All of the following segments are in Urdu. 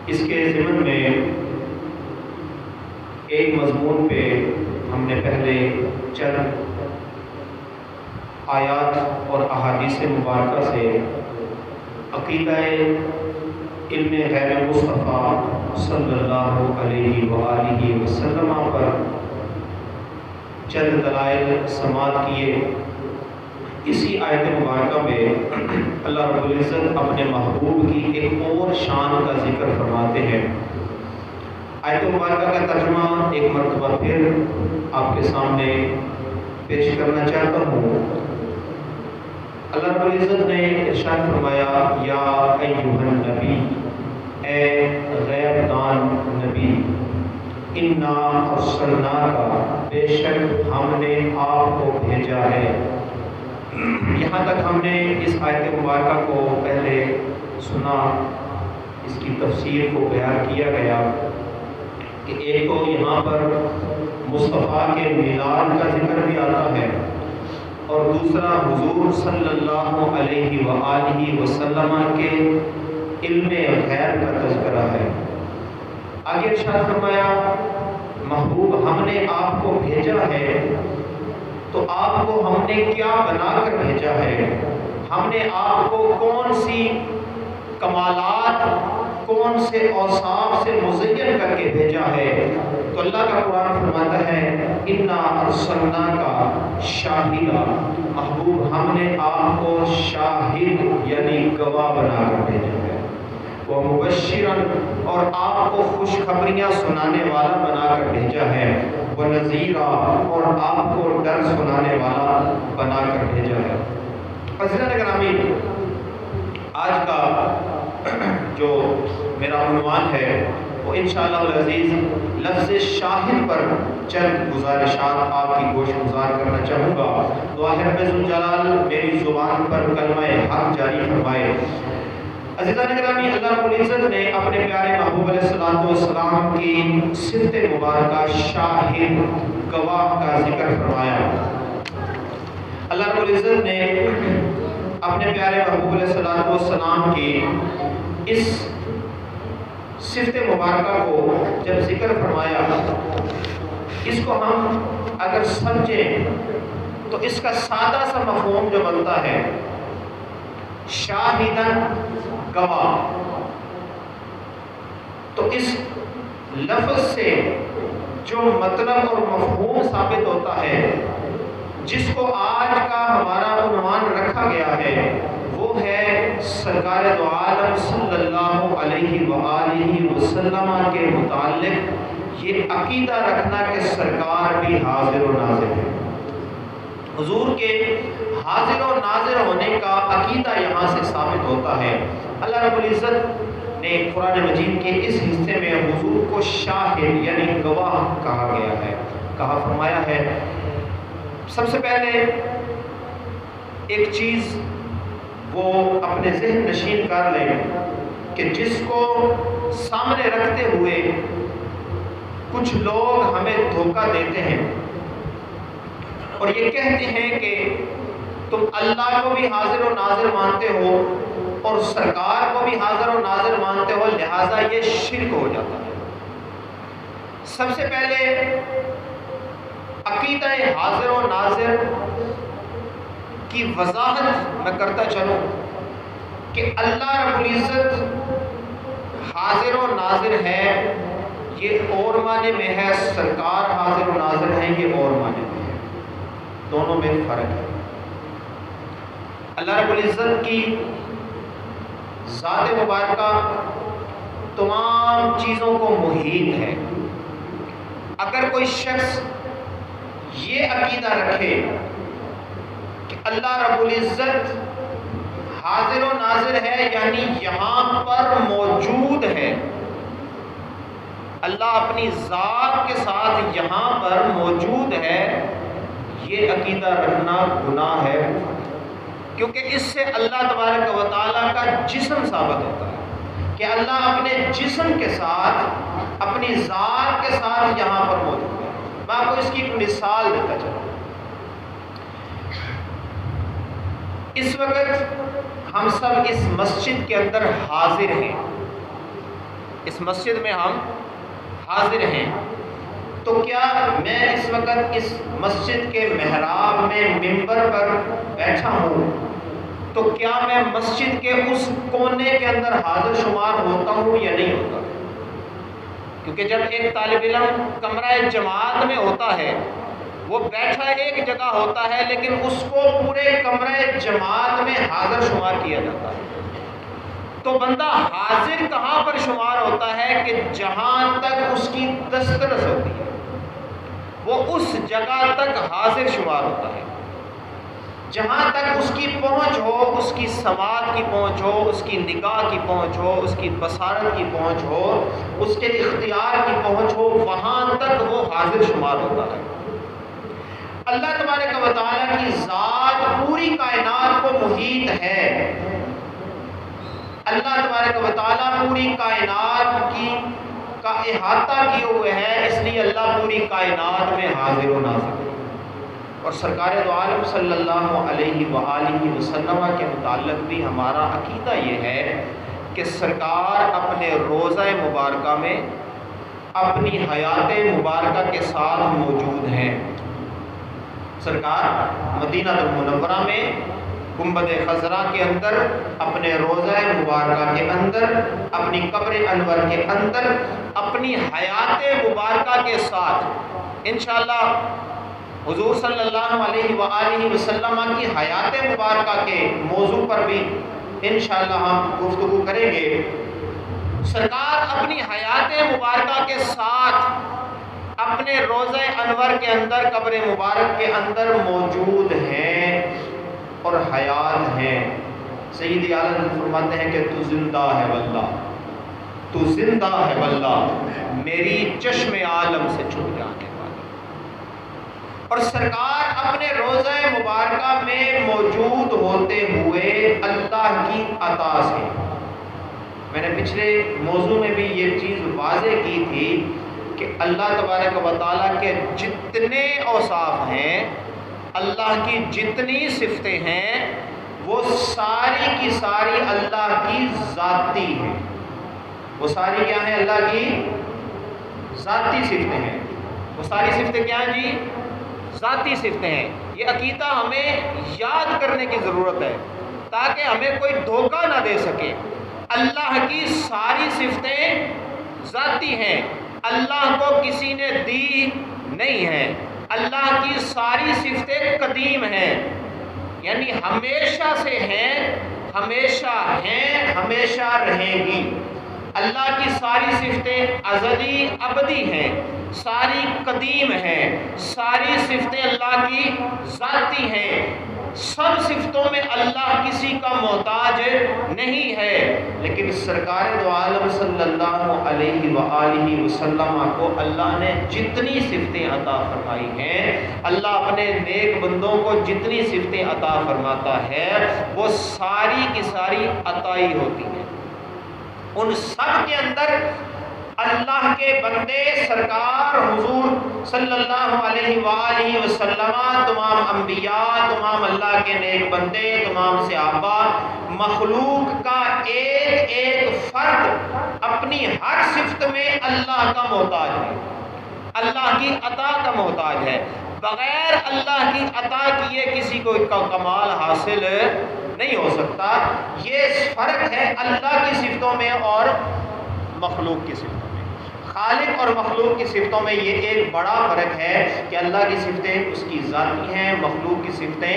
اس کے ضمن میں ایک مضمون پہ ہم نے پہلے چند آیات اور احادیث مبارکہ سے عقیدہ علم غیب مصطفیٰ صلی اللہ علیہ وآلہ وسلم پر چند دلائل سماعت کیے۔ اسی آیت مبارکہ میں اللہ رب العزت اپنے محبوب کی ایک اور شان کا ذکر فرماتے ہیں۔ آیت مبارکہ کا ترجمہ ایک مرتبہ پھر آپ کے سامنے پیش کرنا چاہتا ہوں۔ اللہ رب العزت نے ارشاد فرمایا، یا ایھا النبی، اے غیب دان نبی، انا ارسلناک، بے شک ہم نے آپ کو بھیجا ہے۔ یہاں تک ہم نے اس آیت مبارکہ کو پہلے سنا، اس کی تفسیر کو بیان کیا گیا کہ ایک تو یہاں پر مصطفیٰ کے میلاد کا ذکر بھی آتا ہے، اور دوسرا حضور صلی اللہ علیہ وآلہ وسلم کے علم غیب کا تذکرہ ہے۔ آگے ارشاد فرمایا، محبوب ہم نے آپ کو بھیجا ہے، تو آپ کو ہم نے کیا بنا کر بھیجا ہے؟ ہم نے آپ کو کون سی کمالات، کون سے اوصاف سے مزین کر کے بھیجا ہے؟ تو اللہ کا قرآن فرماتا ہے، انا ارسلناک شاہدا، محبوب ہم نے آپ کو شاہد یعنی گواہ بنا کر بھیجا ہے، ومبشرا، اور آپ کو خوشخبریاں سنانے والا بنا کر بھیجا ہے، ونذیرا، اور آپ کو ڈر سنانے والا بنا کر بھیجا ہے۔ حضرت گرامی، آج کا جو میرا عنوان ہے وہ انشاءاللہ العزیز لفظ شاہد پر چند گزارشات آپ کی گوش گزار کرنا چاہوں گا۔ دعا ہے رب ذوالجلال میری زبان پر کلمہ حق جاری فرمائے۔ عزیزان گرامی، اللہ رب العزت نے اپنے پیارے محبوب علیہ السلام کی صفت مبارکہ شاہد، گواہ کا ذکر فرمایا۔ اللہ رب العزت نے اپنے پیارے محبوب علیہ السلام کی اس صفت مبارکہ کو جب ذکر فرمایا، اس کو ہم اگر سمجھیں تو اس کا سادہ سا مفہوم جو بنتا ہے، شاہدن، گواہ، تو اس لفظ سے جو مطلب اور مفہوم ثابت ہوتا ہے، جس کو آج کا ہمارا عنوان رکھا گیا ہے، وہ ہے سرکار دو عالم صلی اللہ علیہ وآلہ وسلم کے متعلق یہ عقیدہ رکھنا کہ سرکار بھی حاضر و ناظر ہے۔ حضور کے حاضر و ناظر ہونے کا عقیدہ یہاں سے ثابت ہوتا ہے۔ اللہ رب العزت نے قرآن مجید کے اس حصے میں حضور کو شاہد یعنی گواہ کہا گیا ہے، کہا فرمایا ہے۔ سب سے پہلے ایک چیز وہ اپنے ذہن نشین کر لیں کہ جس کو سامنے رکھتے ہوئے کچھ لوگ ہمیں دھوکہ دیتے ہیں اور یہ کہتے ہیں کہ تم اللہ کو بھی حاضر و ناظر مانتے ہو اور سرکار کو بھی حاضر و ناظر مانتے ہو، لہٰذا یہ شرک ہو جاتا ہے۔ سب سے پہلے عقیدہ حاضر و ناظر کی وضاحت میں کرتا چلوں کہ اللہ رب العزت حاضر و ناظر ہے، یہ اور معنی میں ہے، سرکار حاضر و ناظر ہے، یہ اور معنی میں ہے، دونوں میں فرق ہے۔ اللہ رب العزت کی ذات مبارکہ تمام چیزوں کو محیط ہے۔ اگر کوئی شخص یہ عقیدہ رکھے کہ اللہ رب العزت حاضر و ناظر ہے، یعنی یہاں پر موجود ہے، اللہ اپنی ذات کے ساتھ یہاں پر موجود ہے، یہ عقیدہ رکھنا گناہ ہے، کیونکہ اس سے اللہ تبارک و تعالیٰ کا جسم ثابت ہوتا ہے کہ اللہ اپنے جسم کے ساتھ، اپنی ذات کے ساتھ یہاں پر موجود ہے۔ میں آپ کو اس کی ایک مثال دیتا چلوں۔ اس وقت ہم سب اس مسجد کے اندر حاضر ہیں، اس مسجد میں ہم حاضر ہیں، تو کیا میں اس وقت اس مسجد کے محراب میں ممبر پر بیٹھا ہوں تو کیا میں مسجد کے اس کونے کے اندر حاضر شمار ہوتا ہوں یا نہیں ہوتا؟ کیونکہ جب ایک طالب علم کمرہ جماعت میں ہوتا ہے وہ بیٹھا ایک جگہ ہوتا ہے، لیکن اس کو پورے کمرہ جماعت میں حاضر شمار کیا جاتا ہے۔ تو بندہ حاضر کہاں پر شمار ہوتا ہے کہ جہاں تک اس کی دسترس ہوتی ہے وہ اس جگہ تک حاضر شمار ہوتا ہے، جہاں تک اس کی پہنچ ہو، اس کی سماعت کی پہنچ ہو، اس کی نگاہ کی پہنچ ہو، اس کی بصارت کی پہنچ ہو، اس کے اختیار کی پہنچ ہو، وہاں تک وہ حاضر شمار ہوتا ہے۔ اللہ تبارک و تعالیٰ کی ذات پوری کائنات کو محیط ہے، اللہ تبارک و تعالیٰ پوری کائنات کا احاطہ کیے ہوئے ہے، اس لیے اللہ پوری کائنات میں حاضر و ناظر ہے۔ اور سرکار دو عالم صلی اللہ علیہ وآلہ وسلم کے متعلق بھی ہمارا عقیدہ یہ ہے کہ سرکار اپنے روضہ مبارکہ میں اپنی حیات مبارکہ کے ساتھ موجود ہیں۔ سرکار مدینہ المنورہ میں گنبد خضرا کے اندر، اپنے روضہ مبارکہ کے اندر، اپنی قبر انور کے اندر، اپنی حیات مبارکہ کے ساتھ انشاءاللہ حضور صلی اللہ علیہ وآلہ وسلم کی حیات مبارکہ کے موضوع پر بھی انشاءاللہ ہم گفتگو کریں گے۔ سرکار اپنی حیات مبارکہ کے ساتھ اپنے روضہ انور کے اندر، قبر مبارک کے اندر موجود ہیں اور حیات ہیں۔ سید عالم فرماتے ہیں کہ تو زندہ ہے واللہ، تو زندہ ہے واللہ، میری چشم عالم سے چھپ جانے والی۔ اور سرکار اپنے روضہ مبارکہ میں موجود ہوتے ہوئے اللہ کی عطا سے، میں نے پچھلے موضوع میں بھی یہ چیز واضح کی تھی کہ اللہ تبارک و تعالیٰ کے جتنے اوصاف ہیں، اللہ کی جتنی صفتیں ہیں، وہ ساری کی ساری اللہ کی ذاتی ہیں۔ وہ ساری کیا ہیں؟ اللہ کی ذاتی صفتیں ہیں۔ وہ ساری صفتیں کیا ہیں جی؟ ذاتی صفتیں ہیں۔ یہ عقیدہ ہمیں یاد کرنے کی ضرورت ہے تاکہ ہمیں کوئی دھوکہ نہ دے سکے۔ اللہ کی ساری صفتیں ذاتی ہیں، اللہ کو کسی نے دی نہیں ہے۔ اللہ کی ساری صفتیں قدیم ہیں، یعنی ہمیشہ سے ہیں، ہمیشہ ہیں، ہمیشہ رہیں گی۔ اللہ کی ساری صفتیں ازلی ابدی ہیں، ساری قدیم ہیں، ساری صفتیں اللہ کی ذاتی ہیں۔ سب صفتوں میں اللہ کسی کا محتاج نہیں ہے، لیکن سرکار دو عالم صلی اللہ علیہ وآلہ وسلم کو اللہ نے جتنی صفتیں عطا فرمائی ہیں، اللہ اپنے نیک بندوں کو جتنی صفتیں عطا فرماتا ہے وہ ساری کی ساری عطائی ہوتی ہیں۔ ان سب کے اندر اللہ کے بندے سرکار حضور صلی اللہ علیہ وآلہ وسلم، تمام انبیاء، تمام اللہ کے نیک بندے، تمام صحابہ، مخلوق کا ایک ایک فرد اپنی ہر صفت میں اللہ کا محتاج ہے، اللہ کی عطا کا محتاج ہے۔ بغیر اللہ کی عطا کیے کسی کو کمال حاصل نہیں ہو سکتا۔ یہ فرق ہے اللہ کی صفتوں میں اور مخلوق کی صفتوں میں۔ خالق اور مخلوق کی صفتوں میں یہ ایک بڑا فرق ہے کہ اللہ کی صفتیں اس کی ذاتی ہیں، مخلوق کی صفتیں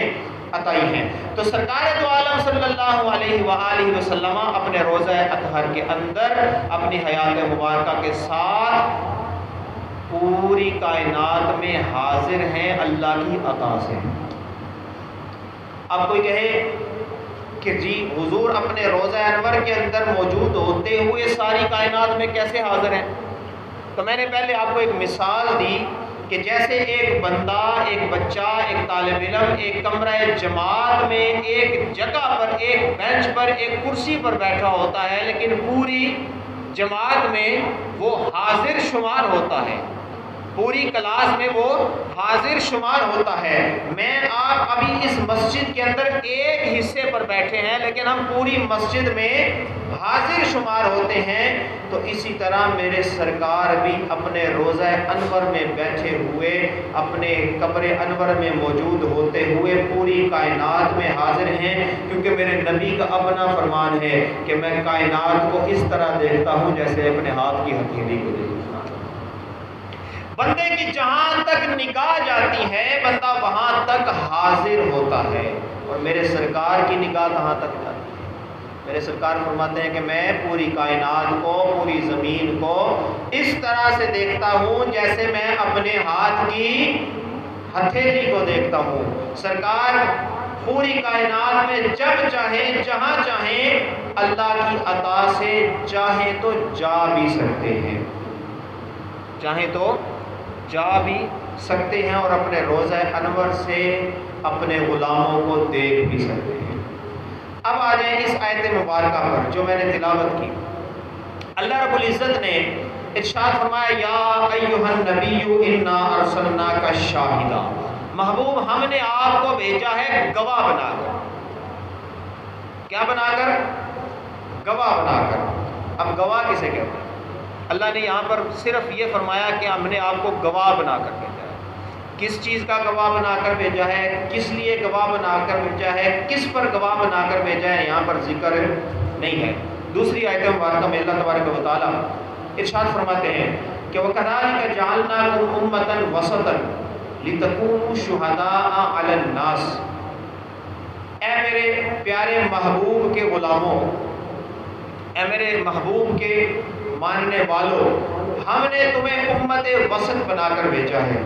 عطائی ہیں۔ تو سرکار دو عالم صلی اللہ علیہ وآلہ وسلم اپنے روضہ اطہر کے اندر اپنی حیات مبارکہ کے ساتھ پوری کائنات میں حاضر ہیں اللہ کی عطا سے۔ اب کوئی کہے کہ جی حضور اپنے روضہ انور کے اندر موجود ہوتے ہوئے ساری کائنات میں کیسے حاضر ہیں؟ تو میں نے پہلے آپ کو ایک مثال دی کہ جیسے ایک بندہ، ایک بچہ، ایک طالب علم ایک کمرہ جماعت میں ایک جگہ پر، ایک بینچ پر، ایک کرسی پر بیٹھا ہوتا ہے، لیکن پوری جماعت میں وہ حاضر شمار ہوتا ہے، پوری کلاس میں وہ حاضر شمار ہوتا ہے۔ میں آپ ابھی اس مسجد کے اندر ایک حصے پر بیٹھے ہیں، لیکن ہم پوری مسجد میں حاضر شمار ہوتے ہیں، تو اسی طرح میرے سرکار بھی اپنے روضہ انور میں بیٹھے ہوئے، اپنے قبر انور میں موجود ہوتے ہوئے پوری کائنات میں حاضر ہیں، کیونکہ میرے نبی کا اپنا فرمان ہے کہ میں کائنات کو اس طرح دیکھتا ہوں جیسے اپنے ہاتھ کی ہتھیلی کو دیکھتا ہوں۔ بندے کی جہاں تک نگاہ جاتی ہے بندہ وہاں تک حاضر ہوتا ہے، اور میرے سرکار کی نگاہ کہاں تک جاتی ہے؟ میرے سرکار فرماتے ہیں کہ میں پوری کائنات کو، پوری زمین کو اس طرح سے دیکھتا ہوں جیسے میں اپنے ہاتھ کی ہتھیلی کو دیکھتا ہوں۔ سرکار پوری کائنات میں جب چاہیں، جہاں چاہیں، اللہ کی عطا سے چاہیں تو جا بھی سکتے ہیں، چاہیں تو جا بھی سکتے ہیں، اور اپنے روضہ انور سے اپنے غلاموں کو دیکھ بھی سکتے ہیں۔ اب آ جائیں اس آیت مبارکہ پر جو میں نے تلاوت کی۔ اللہ رب العزت نے ارشاد فرمایا یا ایھا النبی انا ارسلناک شاہدا، محبوب ہم نے آپ کو بھیجا ہے گواہ بنا کر۔ کیا بنا کر؟ گواہ بنا کر۔ اب گواہ کسے کہتے ہیں؟ اللہ نے یہاں پر صرف یہ فرمایا کہ ہم نے آپ کو گواہ بنا کر بھیجا ہے۔ کس چیز کا گواہ بنا کر بھیجا ہے، کس لیے گواہ بنا کر بھیجا ہے، کس پر گواہ بنا کر بھیجا ہے، یہاں پر ذکر نہیں ہے۔ دوسری آیت مبارکہ میں اللہ تبارک و تعالیٰ ارشاد فرماتے ہیں کہ وَكَذَلِكَ جَعَلْنَاكُمْ أُمَّةً وَسَطًا لِتَكُونُوا شُهَدَاءَ عَلَى النَّاسِ۔ اے میرے پیارے محبوب کے غلاموں، اے میرے محبوب کے ماننے والوں، ہم نے تمہیں امت وسط بنا کر بھیجا ہے۔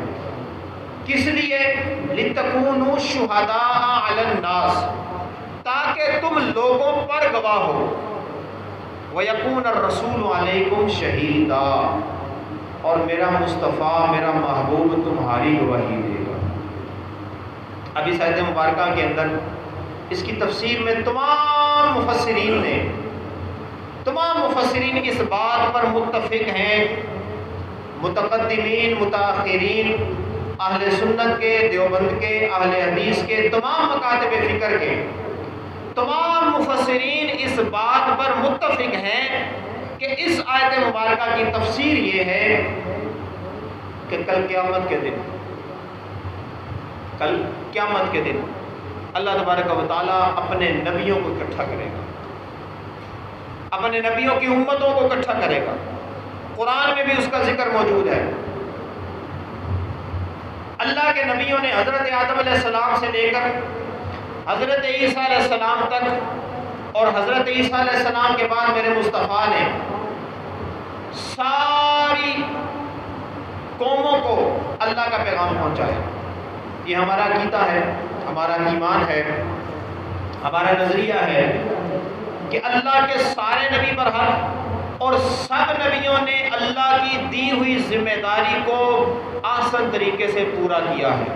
کس لیے؟ لِتَكُونُوا شُهَدَاءَ عَلَى النَّاسِ، تاکہ تم لوگوں پر گواہ ہو۔ وَيَكُونَ الرَّسُولُ عَلَيْكُمْ شَهِيدًا، اور میرا مصطفیٰ، میرا محبوب تمہاری گواہی دے گا۔ اب اس آیت مبارکہ کے اندر اس کی تفسیر میں تمام مفسرین اس بات پر متفق ہیں، متقدمین، متاخرین، اہل سنت کے، دیوبند کے، اہل حدیث کے، تمام مکاتب فکر کے تمام مفسرین اس بات پر متفق ہیں کہ اس آیت مبارکہ کی تفسیر یہ ہے کہ کل قیامت کے دن اللہ تبارک و تعالیٰ اپنے نبیوں کو اکٹھا کرے گا، اپنے نبیوں کی امتوں کو اکٹھا کرے گا۔ قرآن میں بھی اس کا ذکر موجود ہے۔ اللہ کے نبیوں نے حضرت آدم علیہ السلام سے لے کر حضرت عیسیٰ علیہ السلام تک، اور حضرت عیسیٰ علیہ السلام کے بعد میرے مصطفیٰ نے ساری قوموں کو اللہ کا پیغام پہنچایا۔ یہ ہمارا عقیدہ ہے، ہمارا ایمان ہے، ہمارا نظریہ ہے کہ اللہ کے سارے نبی پر حق، اور سب نبیوں نے اللہ کی دی ہوئی ذمہ داری کو آسان طریقے سے پورا کیا ہے۔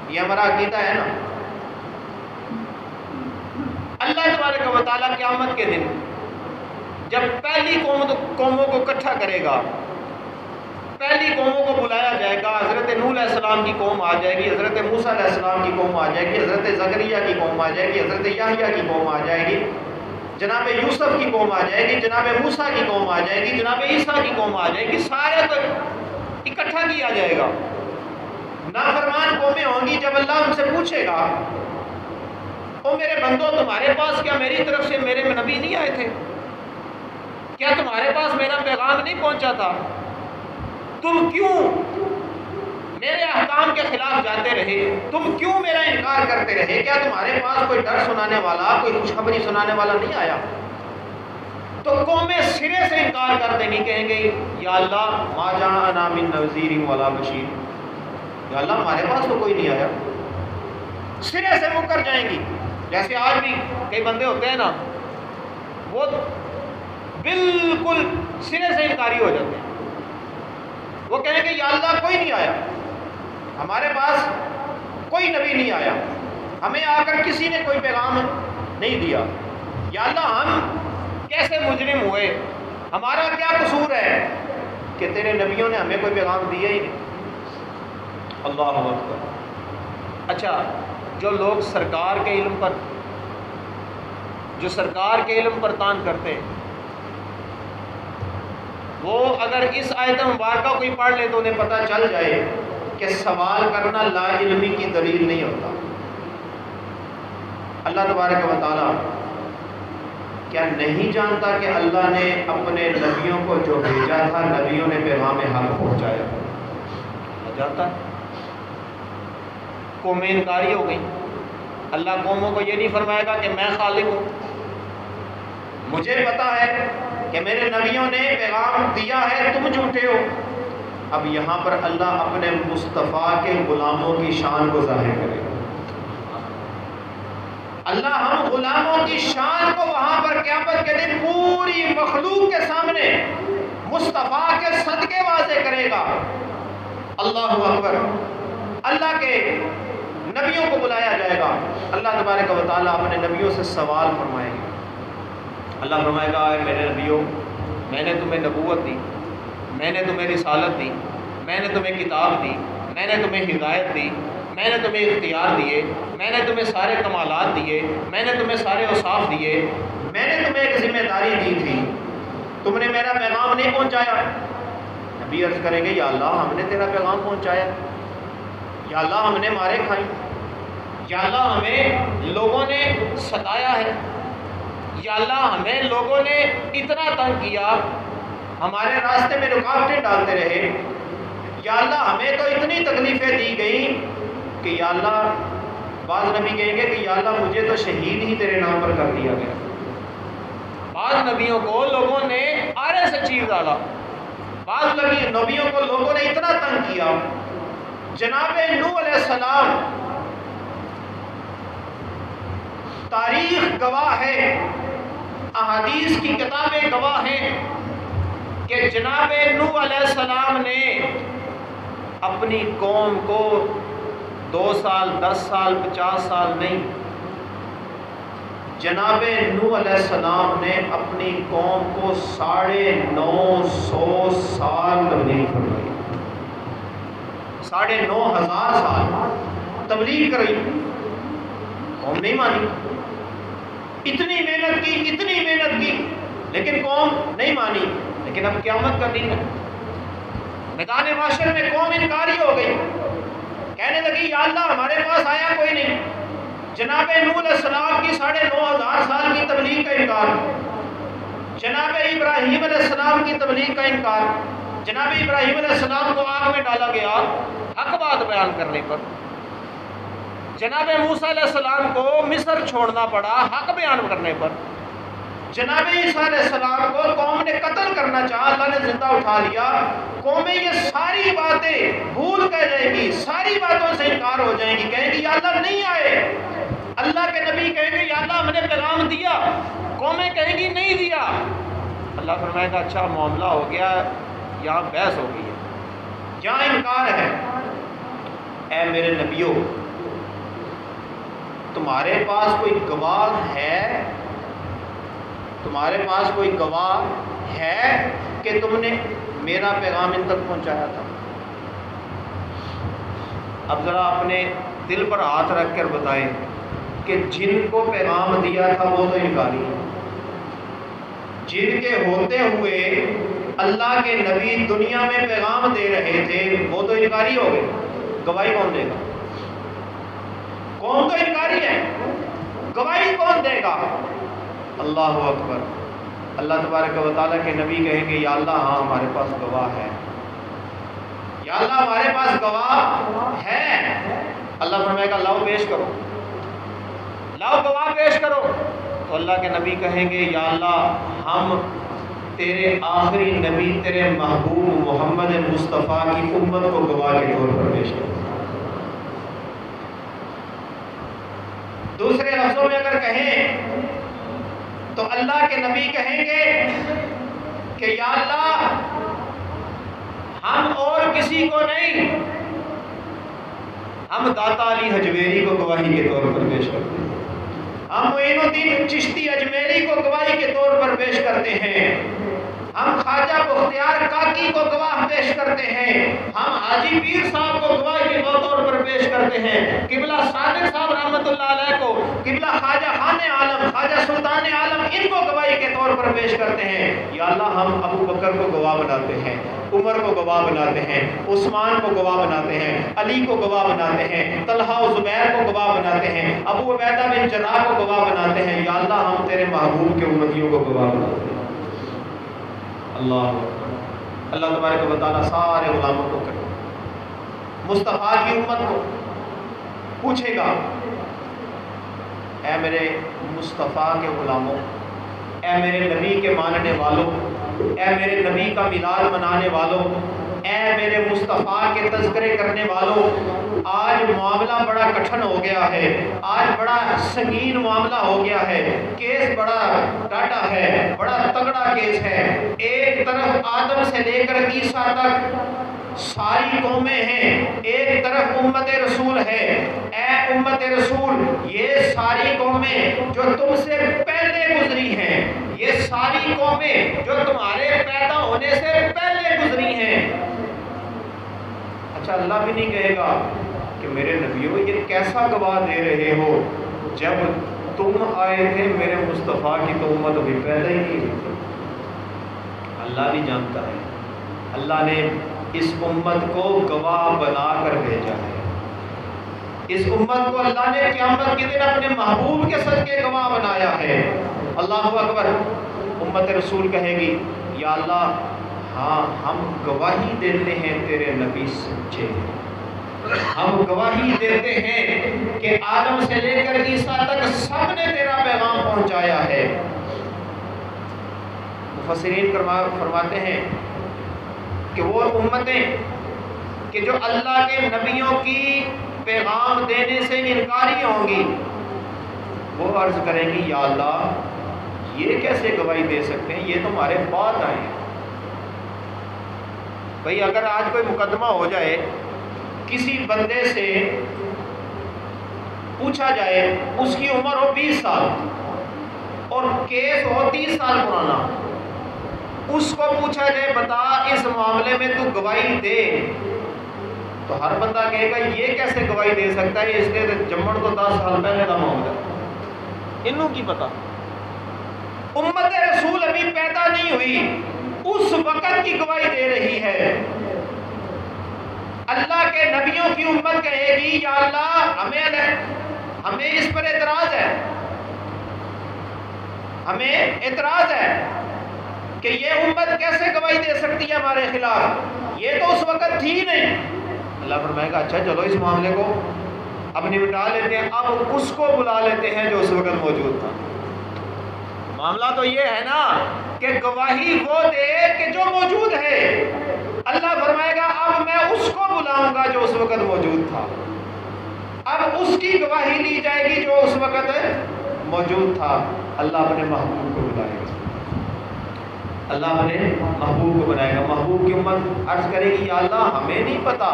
یہ ہمارا عقیدہ ہے نا۔ اللہ تبارک و تعالیٰ قیامت کے دن جب پہلی قوموں کو اکٹھا کرے گا، پہلی قوموں کو بلایا جائے گا، حضرت نوح علیہ السلام کی قوم آ جائے گی، حضرت موسیٰ علیہ السلام کی قوم آ جائے گی، حضرت زکریہ کی قوم آ جائے گی، حضرت یحییٰ کی قوم آ جائے گی، جناب یوسف کی قوم آ جائے گی، جناب موسیٰ کی قوم آ جائے گی، جناب عیسیٰ کی قوم آ جائے گی، سارے کو اکٹھا کیا جائے گا۔ نافرمان قومیں ہوں گی، جب اللہ ان سے پوچھے گا او میرے بندو تمہارے پاس کیا میری طرف سے میرے نبی نہیں آئے تھے؟ کیا تمہارے پاس میرا پیغام نہیں پہنچا تھا؟ تم کیوں میرے احکام کے خلاف جاتے رہے؟ تم کیوں میرا انکار کرتے رہے؟ کیا تمہارے پاس کوئی ڈر سنانے والا، کوئی خوشخبری سنانے والا نہیں آیا؟ تو قومیں سرے سے انکار کر دیں گی، کہیں گے یا اللہ ما جاءنا من نذیر ولا بشیر، یا اللہ ہمارے پاس تو کوئی نہیں آیا، سرے سے مکر جائیں گی۔ جیسے آج بھی کئی بندے ہوتے ہیں نا، وہ بالکل سرے سے انکاری ہو جاتے ہیں، وہ کہیں گے یا اللہ کوئی نہیں آیا، ہمارے پاس کوئی نبی نہیں آیا، ہمیں آ کر کسی نے کوئی پیغام نہیں دیا، یا اللہ ہم کیسے مجرم ہوئے، ہمارا کیا قصور ہے کہ تیرے نبیوں نے ہمیں کوئی پیغام دیا ہی نہیں۔ اللہ اکبر۔ اچھا، جو لوگ سرکار کے علم پر جو سرکار کے علم پر تان کرتے ہیں، وہ اگر اس آیت مبارکہ کوئی پڑھ لے تو انہیں پتہ چل جائے کہ سوال کرنا لا علمی کی دلیل نہیں ہوتا۔ اللہ تبارک و تعالیٰ کیا نہیں جانتا کہ اللہ نے اپنے نبیوں کو جو بھیجا تھا، نبیوں نے پیغام حق پہنچایا؟ جانتا ہے۔ قومیں انکاری ہو گئی۔ اللہ قوموں کو یہ نہیں فرمائے گا کہ میں خالق ہوں، مجھے پتا ہے کہ میرے نبیوں نے پیغام دیا ہے، تم جھوٹے ہو۔ اب یہاں پر اللہ اپنے مصطفیٰ کے غلاموں کی شان کو ظاہر کرے گا۔ اللہ ہم غلاموں کی شان کو وہاں پر قیامت کے دن پوری مخلوق کے سامنے مصطفیٰ کے صدقے واضح کرے گا۔ اللہ اکبر۔ اللہ کے نبیوں کو بلایا جائے گا، اللہ تبارک و تعالیٰ اپنے نبیوں سے سوال فرمائے گا۔ اللہ فرمائے گا، اے میرے نبیوں، میں نے تمہیں نبوت دی، میں نے تمہیں رسالت دی، میں نے تمہیں کتاب دی، میں نے تمہیں ہدایت دی، میں نے تمہیں اختیار دیے، میں نے تمہیں سارے کمالات دیے، میں نے تمہیں سارے اوصاف دیے، میں نے تمہیں ایک ذمہ داری دی تھی، تم نے میرا پیغام نہیں پہنچایا۔ نبی عرض کریں گے، یا اللہ ہم نے تیرا پیغام پہنچایا، یا اللہ ہم نے مارے کھائی، یا اللہ ہمیں لوگوں نے ستایا ہے، یا اللہ ہمیں لوگوں نے اتنا تنگ کیا، ہمارے راستے میں رکاوٹیں ڈالتے رہے، یا اللہ ہمیں تو اتنی تکلیفیں دی گئیں کہ یا اللہ، بعض نبی کہیں گے کہ یا اللہ مجھے تو شہید ہی تیرے نام پر کر دیا گیا۔ بعض نبیوں کو لوگوں نے آرے سے چیر ڈالا، بعض نبیوں کو لوگوں نے اتنا تنگ کیا۔ جناب نوح علیہ السلام، تاریخ گواہ ہے، احادیث کی کتابیں گواہ ہیں کہ جناب نوح علیہ السلام نے اپنی قوم کو 2 سال 10 سال 50 سال نہیں، جناب نوح علیہ السلام نے اپنی قوم کو 950 سال تبلیغ فرمائی، 9,500 سال تبلیغ کرائی، قوم نہیں مانی۔ اتنی محنت کی لیکن قوم نہیں مانی۔ لیکن اب قیامت کا دن ہے، میدان محشر میں قوم انکاری ہو گئی، کہنے لگی یا اللہ ہمارے پاس آیا کوئی نہیں۔ جناب نوح علیہ السلام کی 9,500 سال کی تبلیغ کا انکار، جناب ابراہیم علیہ السلام کی تبلیغ کا انکار، جناب ابراہیم علیہ السلام کو آگ میں ڈالا گیا حق بات بیان کرنے پر، جناب موسیٰ علیہ السلام کو مصر چھوڑنا پڑا حق بیان کرنے پر، جناب عیسیٰ علیہ السلام کو قوم نے قتل کرنا چاہا، اللہ نے زندہ اٹھا لیا۔ قومیں یہ ساری باتیں بھول کر جائیں گی، ساری باتوں سے انکار ہو جائیں گی، کہیں گی یا اللہ نہیں آئے۔ اللہ کے نبی کہیں گے یا اللہ ہم نے پیغام دیا، قومیں کہیں گی نہیں دیا۔ اللہ فرمائے گا اچھا معاملہ ہو گیا، یہاں بحث ہو گئی ہے، یہاں انکار ہے۔ اے میرے نبیوں، تمہارے پاس کوئی گواہ ہے؟ تمہارے پاس کوئی گواہ ہے کہ تم نے میرا پیغام ان تک پہنچایا تھا؟ اب ذرا اپنے دل پر ہاتھ رکھ کر بتائیں کہ جن کو پیغام دیا تھا وہ تو انکاری ہے، جن کے ہوتے ہوئے اللہ کے نبی دنیا میں پیغام دے رہے تھے وہ تو انکاری ہو گئے، گواہی کون دے گا؟ قوم تو انکاری ہے، گواہی کون دے گا؟ اللہ اکبر۔ اللہ تبارک و تعالیٰ کے نبی کہیں گے یا اللہ ہاں ہمارے پاس گواہ ہے، یا اللہ ہمارے پاس گواہ ہے۔ اللہ فرمائے گا لاؤ پیش کرو، لاؤ گواہ پیش کرو۔ تو اللہ کے نبی کہیں گے یا اللہ ہم تیرے آخری نبی تیرے محبوب محمد مصطفیٰ کی امت کو گواہ کے طور پر پیش کرو۔ دوسرے لفظوں میں اگر کہیں تو اللہ کے نبی کہیں گے کہ یا اللہ ہم اور کسی کو نہیں، ہم داتا علی حجویری کو گواہی کے طور پر پیش کرتے ہیں، ہم معین الدین چشتی اجمیری کو گواہی کے طور پر پیش کرتے ہیں، ہم خواجہ بختیار کاکی کو گواہ پیش کرتے ہیں، ہم حاجی پیر صاحب کو گواہی کے طور پر پیش کرتے ہیں، قبلہ صادق صاحب رحمۃ اللہ علیہ کو، قبلہ خواجہ خان عالم، خواجہ سلطان عالم، ان کو گواہی کے طور پر پیش کرتے ہیں۔ یا اللہ ہم ابو بکر کو گواہ بناتے ہیں، عمر کو گواہ بناتے ہیں، عثمان کو گواہ بناتے ہیں، علی کو گواہ بناتے ہیں، طلحہ و زبیر کو گواہ بناتے ہیں، ابو عبیدہ بن جراح کو گواہ بناتے ہیں۔ یا اللہ ہم تیرے محبوب کے امتیوں کو گواہ بناتے ہیں۔ اللہ تبارک و تعالیٰ سارے غلاموں کو کرے، مصطفیٰ کی امت کو پوچھے گا، اے میرے مصطفیٰ کے غلاموں، اے میرے نبی کے ماننے والوں، اے میرے نبی کا میلاد منانے والوں، اے میرے مصطفیٰ کے تذکرے کرنے والوں، آج معاملہ بڑا کٹھن ہو گیا ہے، آج بڑا سنگین معاملہ ہو گیا ہے، کیس بڑا ڈاٹا ہے، بڑا تگڑا کیس ہے۔ ایک طرف آدم سے لے کر عیسیٰ تک ساری قومیں ہیں، ایک طرف امت رسول ہے۔ اے امت رسول، یہ ساری قومیں جو تم سے پہلے گزری ہیں، یہ ساری قومیں جو تمہارے پیدا ہونے سے پہلے گزری ہیں۔ اچھا اللہ بھی نہیں کہے گا کہ میرے نبیوں یہ کیسا گواہ دے رہے ہو، جب تم آئے تھے میرے مصطفیٰ کی تو امت ابھی پیدا ہی نہیں ہوئی تھی۔ اللہ بھی جانتا ہے، اللہ نے اس امت کو گواہ بنا کر بھیجا ہے۔ اس امت کو اللہ نے قیامت کے دن اپنے محبوب کے صدقے گواہ بنایا ہے۔ اللہ اکبر۔ امت رسول کہے گی یا اللہ ہاں ہم گواہی دیتے ہیں تیرے نبی سچے ہیں، ہم گواہی دیتے ہیں کہ آدم سے لے کر عیسیٰ تک سب نے تیرا پیغام پہنچایا ہے۔ مفسرین فرماتے ہیں کہ وہ امتیں کہ جو اللہ کے نبیوں کی پیغام دینے سے انکاری ہوں گی، وہ عرض کریں گی یا اللہ یہ کیسے گواہی دے سکتے ہیں، یہ تمہارے بعد آئے ہیں۔ بھئی اگر آج کوئی مقدمہ ہو جائے، کسی بندے سے پوچھا جائے، اس کی عمر ہو 20 سال اور کیس ہو 30 سال پرانا، اس کو پوچھا جائے بتا اس معاملے میں تو گواہی دے، تو ہر بندہ کہے گا یہ کیسے گواہی دے سکتا ہے، اس لیے جمن تو 10 سال پہلے کا معاملہ ہے، انہوں کی پتا۔ امت رسول ابھی پیدا نہیں ہوئی، اس وقت کی گواہی دے رہی ہے۔ اللہ کے نبیوں کی امت کہے گی یا اللہ ہمیں اس پر اعتراض ہے، ہمیں اعتراض ہے کہ یہ امت کیسے گواہی دے سکتی ہے ہمارے خلاف، یہ تو اس وقت تھی نہیں۔ اللہ فرمائے گا اچھا چلو اس معاملے کو اب نمٹا لیتے ہیں، اب اس کو بلا لیتے ہیں جو اس وقت موجود تھا۔ معاملہ تو یہ ہے نا کہ گواہی وہ دے کہ جو موجود ہے۔ اللہ فرمائے گا اب میں اس کو بلاؤں گا جو اس وقت موجود تھا، اب اس کی گواہی لی جائے گی جو اس وقت موجود تھا۔ اللہ اپنے محبوب کو بلائے گا، اللہ اپنے محبوب کو بنائے گا۔ محبوب کی امت عرض کرے گی یا اللہ ہمیں نہیں پتا،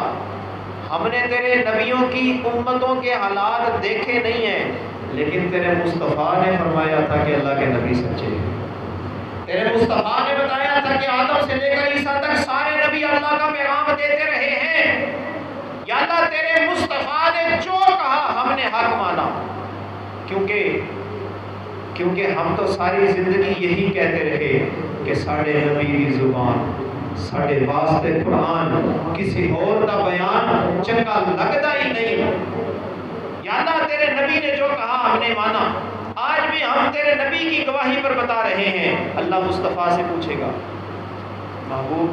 ہم نے تیرے نبیوں کی امتوں کے حالات دیکھے نہیں ہیں، لیکن تیرے مصطفیٰ نے فرمایا تھا کہ اللہ کے نبی سچے ہیں، تیرے مصطفیٰ نے بتایا تھا کہ آدم سے لے کر عیسیٰ تک سارے نبی اللہ کا پیغام دیتے رہے ہیں۔ یا اللہ تیرے مصطفیٰ نے جو کہا ہم نے حق مانا، کیونکہ ہم تو ساری زندگی یہی کہتے رہے کہ ساڑھے نبی کی زبان ساڑھے واسطے قرآن، کسی اور کا بیان چنگا لگتا ہی نہیں۔ یا اللہ تیرے نبی نے جو کہا ہم نے مانا، آج بھی ہم تیرے نبی کی گواہی پر بتا رہے ہیں۔ اللہ مصطفیٰ سے پوچھے گا محبوب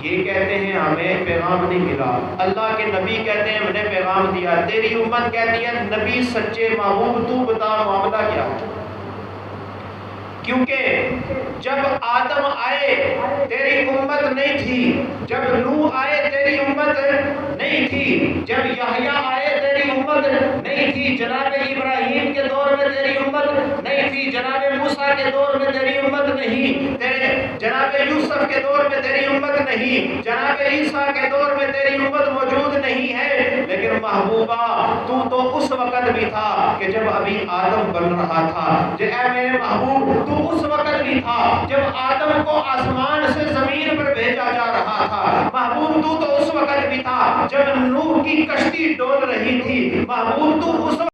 یہ کہتے ہیں ہمیں پیغام نہیں ملا، اللہ کے نبی کہتے ہیں ہم نے پیغام دیا، تیری امت کہتی ہے نبی سچے، محبوب تو بتا معاملہ کیا ہے؟ کیونکہ جب آدم آئے تیری امت نہیں تھی، جب نوح آئے تیری امت نہیں تھی، جب یحییٰ آئے تیری امت نہیں تھی، جناب ابراہیم کے دور میں تیری امت نہیں تھی، جناب موسیٰ کے دور میں تیری امت نہیں، تیرے جناب یوسف کے دور میں تیری امت نہیں، جناب عیسیٰ کے دور میں تیری امت موجود نہیں ہے، لیکن محبوبہ تو اس وقت بھی تھا کہ جب ابھی آدم بن رہا تھا، اے میرے محبوب تو اس وقت بھی تھا جب آدم کو آسمان سے زمین پر بھیجا جا رہا تھا، محبوب تو اس وقت بھی تھا جب نوح کی کشتی ڈول رہی تھی، محبوب تو اس